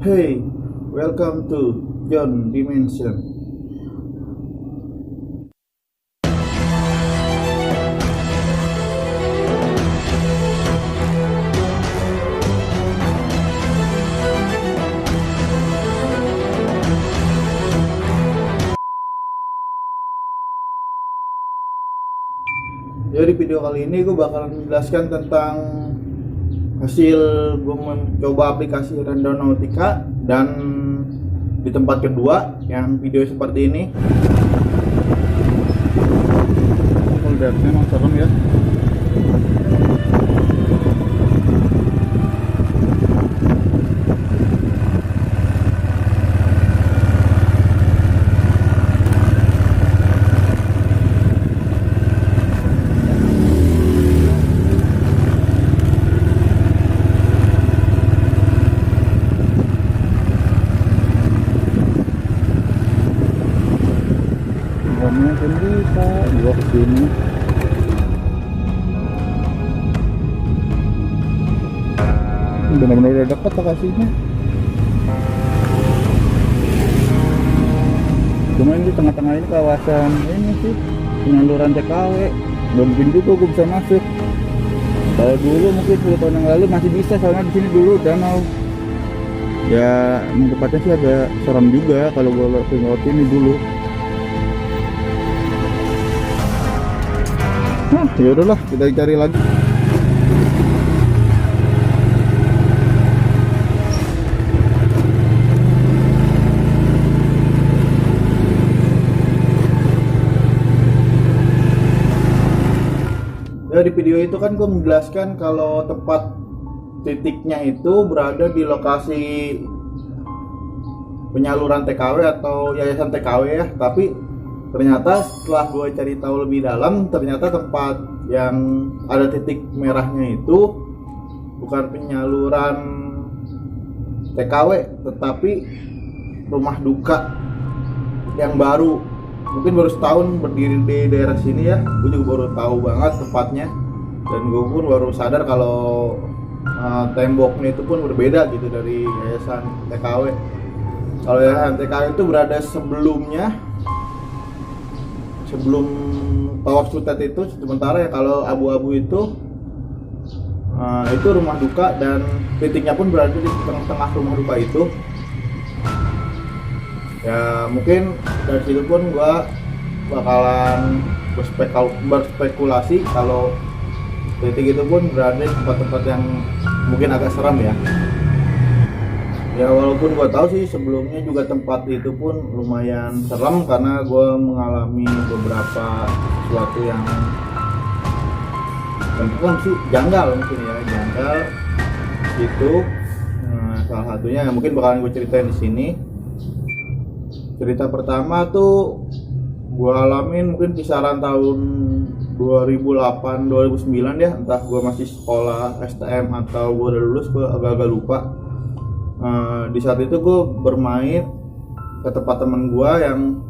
Hey, welcome to John Dimension. Jadi video kali ini gue bakalan menjelaskan tentang hasil gue mencoba aplikasi Randonautica dan di tempat kedua yang video seperti ini. Lihat memang serem ya. Mungkin bisa gua kesini. Benar-benar udah dekat lokasinya. Cuman di tengah-tengah ini kawasan ini sih penyaluran TKW. Belum mungkin juga gua bisa masuk. Kalau dulu mungkin 10 tahun yang lalu masih bisa, soalnya di sini dulu danau. Ya, tempatnya sih agak seram juga kalau gua lewat ini dulu. Ya udahlah, kita cari lagi. Ya, di video itu kan gue menjelaskan kalau tempat titiknya itu berada di lokasi penyaluran TKW atau yayasan TKW ya, tapi ternyata setelah gue cari tahu lebih dalam, ternyata tempat yang ada titik merahnya itu bukan penyaluran TKW, tetapi rumah duka yang baru. Mungkin baru setahun berdiri di daerah sini ya. Gue juga baru tahu banget tempatnya, dan gue pun baru sadar kalau temboknya itu pun berbeda gitu dari yayasan TKW. Kalau yayasan TKW itu berada sebelum Tower Sutet itu, sementara ya kalau abu-abu itu rumah duka, dan titiknya pun berada di tengah-tengah rumah duka itu. Ya mungkin dari situ pun gua bakalan berspekulasi kalau titik itu pun berada di tempat-tempat yang mungkin agak seram ya. Ya walaupun gue tahu sih sebelumnya juga tempat itu pun lumayan serem karena gue mengalami beberapa sesuatu yang tentu sih janggal mungkin ya, janggal itu. Salah satunya yang mungkin bakalan gue ceritain di sini. Cerita pertama tuh gue alamin mungkin kisaran tahun 2008-2009 ya, entah gue masih sekolah STM atau gue udah lulus, gue agak-agak lupa. Di saat itu gue bermain ke tempat temen gue yang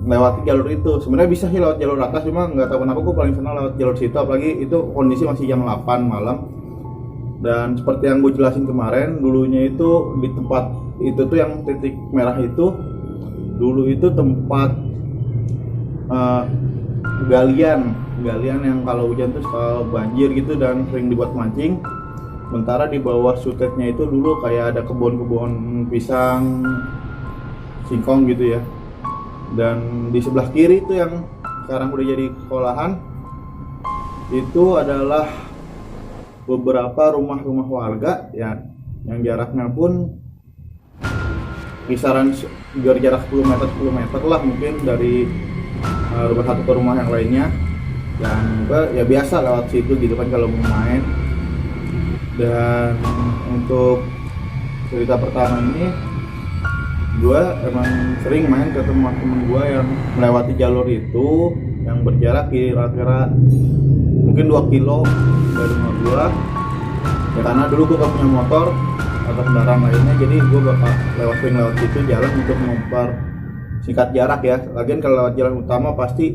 melewati jalur itu. Sebenarnya bisa sih lewat jalur atas, cuma nggak tahu kenapa gue paling senang lewat jalur situ, apalagi itu kondisi masih jam 8 malam. Dan seperti yang gue jelasin kemarin, dulunya itu di tempat itu tuh yang titik merah itu, dulu itu tempat galian yang kalau hujan tuh suka banjir gitu dan sering dibuat mancing. Sementara di bawah sutetnya itu dulu kayak ada kebun-kebun pisang, singkong gitu ya. Dan di sebelah kiri itu yang sekarang udah jadi sekolahan, itu adalah beberapa rumah-rumah warga ya, yang jaraknya pun kisaran jarak 10 meter lah mungkin dari rumah satu ke rumah yang lainnya. Dan ya biasa lewat situ gitu kan kalau mau main. Dan untuk cerita pertama ini, gue emang sering main ke teman-teman gue yang melewati jalur itu yang berjarak kira-kira mungkin 2 kilo dari rumah gue ya, karena dulu gue gak punya motor atau kendaraan lainnya, jadi gue bakal lewat situ jalan untuk singkat jarak ya. Lagian kalau lewat jalan utama pasti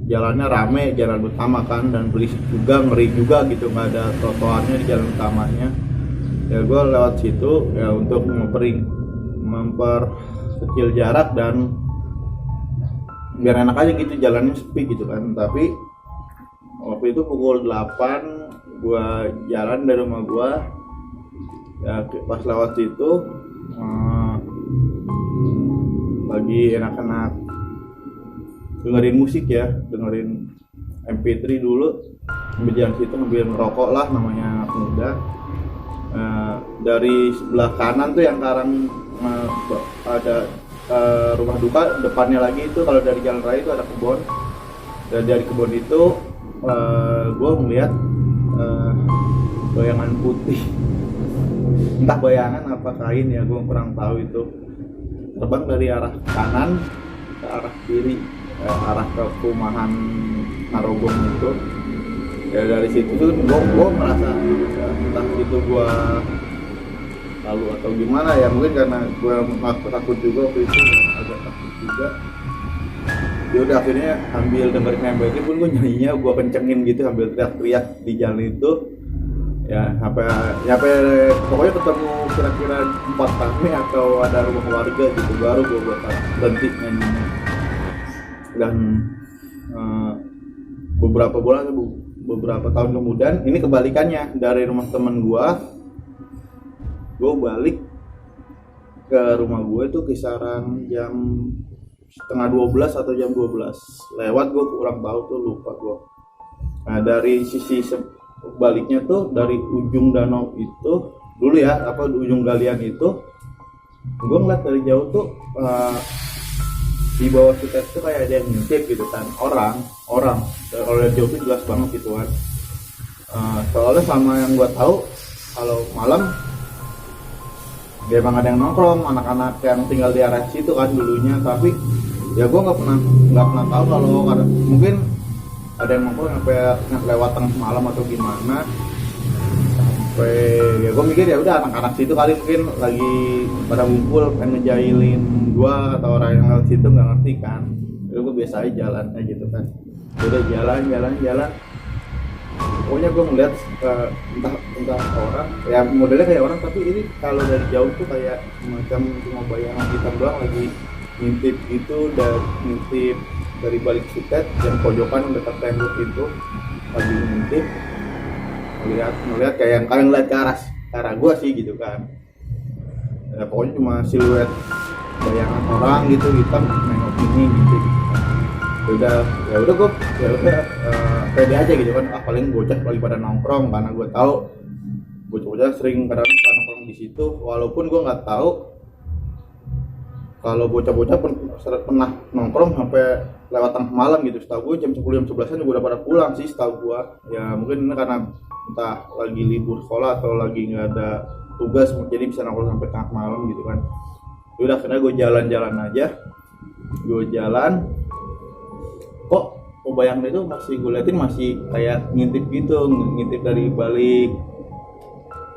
jalannya rame, jalan utama kan, dan berisik juga, ngeri juga gitu, nggak ada trotoarnya di jalan utamanya. ya gue lewat situ ya untuk memperkecil jarak dan biar enak aja gitu, jalannya sepi gitu kan. Tapi waktu itu pukul 8 gue jalan dari rumah gue ya, pas lewat situ lagi enak-enak dengerin musik ya, dengerin MP3 dulu, sambil jalan situ sambil ngerokok lah, namanya anak muda. Dari sebelah kanan tuh yang sekarang ada rumah duka, depannya lagi itu kalau dari jalan raya itu ada kebun, dan dari kebun itu gue melihat bayangan putih, entah bayangan apa kain ya, gue kurang tahu, itu terbang dari arah kanan ke arah kiri, arah ke perumahan Narogong itu. Ya dari situ tuh gue merasa ya, entah itu gue lalu atau gimana ya, mungkin karena gue takut juga waktu itu, agak takut juga. Ya udah akhirnya sambil dengerin MP3 pun gue nyanyinya gue kencengin gitu sambil teriak-teriak di jalan itu ya, sampai pokoknya ketemu kira-kira 4 kami atau ada rumah warga gitu, baru gue berhenti nyanyinya. Dan beberapa tahun kemudian ini kebalikannya, dari rumah temen gue balik ke rumah gue itu kisaran jam setengah 12 atau jam 12 lewat, gue kurang tahu tuh, lupa gue. Nah dari sisi baliknya tuh dari ujung danau itu dulu ya, ujung galian itu gue ngeliat dari jauh tuh di bawah kita itu kayak ada yang ngintip gitu kan, orang kalau dari jauh tuh jelas banget gitu kan. Soalnya sama yang gue tahu kalau malam dia emang ada yang nongkrong, anak-anak yang tinggal di area situ kan dulunya. Tapi ya gue nggak pernah tahu kalau mungkin ada yang nongkrong sampai lewat tengah malam atau gimana. Sampai ya gue mikir ya udah anak-anak situ kali mungkin lagi pada ngumpul pengen ngejailin gue, atau orang yang lewat situ nggak ngerti kan. Jadi gue biasa aja jalan aja gitu kan. Udah jalan. Pokoknya gue ngeliat entah orang ya, modelnya kayak orang, tapi ini kalau dari jauh tuh kayak macam cuma bayangan hitam doang lagi ngintip gitu, dan ngintip dari balik sutet yang pojokan dekat tembok itu, lagi ngintip ngeliat kayak yang kalian ngeliat ke arah gue sih gitu kan. Ya, pokoknya cuma siluet bayangan orang gitu hitam nengok ini gitu. Ya udah gue pede aja gitu kan, paling bocah lagi pada nongkrong, karena gue tahu bocah-bocah sering kadang nongkrong di situ, walaupun gue nggak tahu kalau bocah-bocah pernah nongkrong sampai lewat tengah malam gitu. Setahu gue jam 10 jam 11an juga udah pada pulang sih setahu gue. Ya mungkin ini karena entah lagi libur sekolah atau lagi nggak ada tugas, jadi bisa nongkrong sampai tengah malam gitu kan. Udah akhirnya gue jalan-jalan aja, kok bayangan itu masih gue liatin, masih kayak ngintip gitu, ngintip dari balik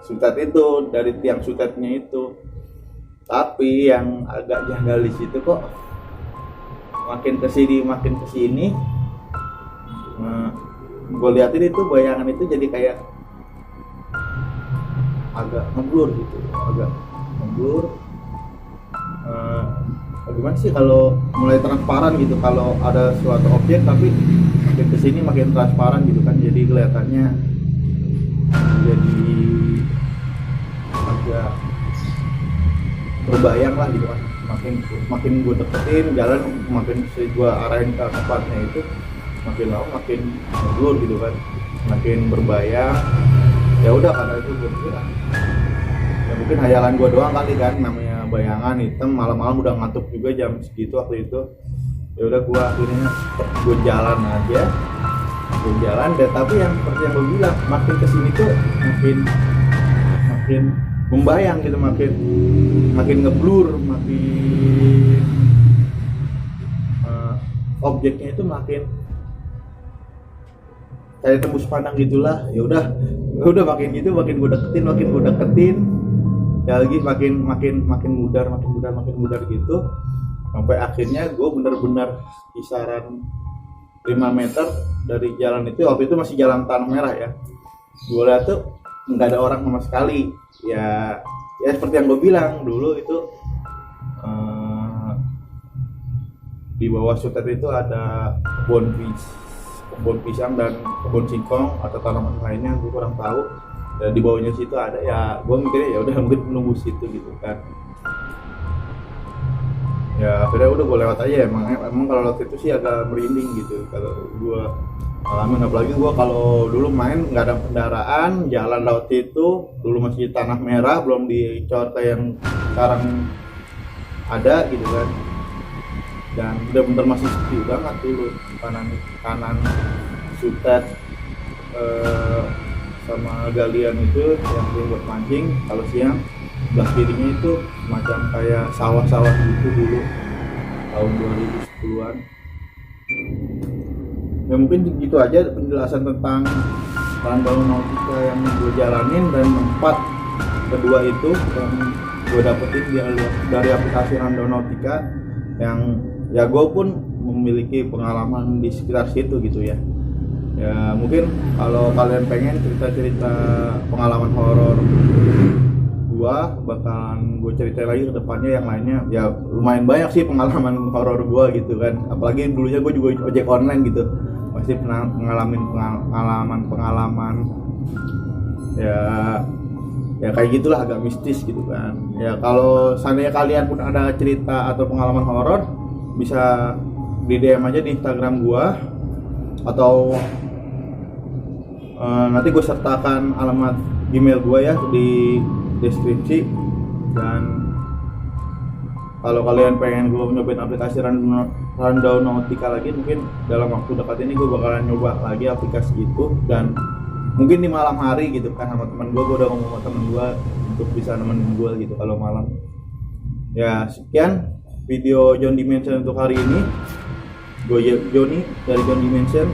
sutet itu, dari tiang sutetnya itu. Tapi yang agak janggal di situ kok makin kesini gue liatin itu bayangan itu jadi kayak agak ngeblur gitu, gimana sih kalau mulai transparan gitu, kalau ada suatu objek tapi makin kesini makin transparan gitu kan, jadi kelihatannya jadi agak berbayang lah gitu kan. Makin gue deketin jalan, makin gue arahin ke tempatnya itu, makin lama makin ngeblur gitu kan, makin berbayang. Ya udah, karena itu gue pikir ya mungkin hayalan gue doang kali kan, namanya bayangan hitam malam-malam, udah ngantuk juga jam segitu waktu itu. Ya udah gue akhirnya jalan aja, deh. Tapi yang seperti yang gue bilang, makin kesini tuh makin membayang gitu, makin ngeblur, objeknya itu makin kayak tembus pandang gitulah. Ya udah makin gitu, makin gue deketin ya lagi, makin mudar gitu, sampai akhirnya gue bener-bener kisaran 5 meter dari jalan itu. Waktu itu masih jalan tanah merah ya, gue lihat tuh nggak ada orang sama sekali. Ya seperti yang gue bilang dulu itu, di bawah Sutet itu ada kebun pisang dan kebun singkong atau tanaman lainnya, gue kurang tahu. Dan di bawahnya situ ada, ya gue mikirnya ya udah mungkin nunggu situ gitu kan. Ya akhirnya udah gue lewat aja. Emang kalau lewat itu sih agak merinding gitu kalau gue alamin, apalagi gue kalau dulu main nggak ada kendaraan, jalan laut itu dulu masih tanah merah, belum dicor kayak yang sekarang ada gitu kan. Dan bener-bener masih sepi banget dulu, kanan Sutet sama galian itu yang buat mancing kalau siang. Sebelah kirinya itu macam kayak sawah-sawah gitu dulu tahun 2010-an. Ya mungkin gitu aja penjelasan tentang Rundown Nautica yang gue jalanin, dan tempat kedua itu yang gue dapetin dari aplikasi Rundown Nautica, yang ya gue pun memiliki pengalaman di sekitar situ gitu ya. Ya mungkin kalau kalian pengen cerita-cerita pengalaman horor gua, bakalan gue ceritain lagi ke depannya yang lainnya. Ya lumayan banyak sih pengalaman horor gua gitu kan, apalagi dulunya gue juga ojek online gitu, pasti pernah ngalamin pengalaman ya kayak gitulah, agak mistis gitu kan. Ya kalau seandainya kalian pun ada cerita atau pengalaman horor, bisa di DM aja di Instagram gua, atau nanti gue sertakan alamat email gua ya di deskripsi. Dan kalau kalian pengen gue nyobain aplikasi Rundown Nautica lagi, mungkin dalam waktu dekat ini gue bakalan nyoba lagi aplikasi itu, dan mungkin di malam hari gitu kan sama teman gue udah ngomong sama temen gue untuk bisa nemenin gue gitu kalau malam. Ya sekian video John Dimension untuk hari ini. Gue Joni dari John Dimension.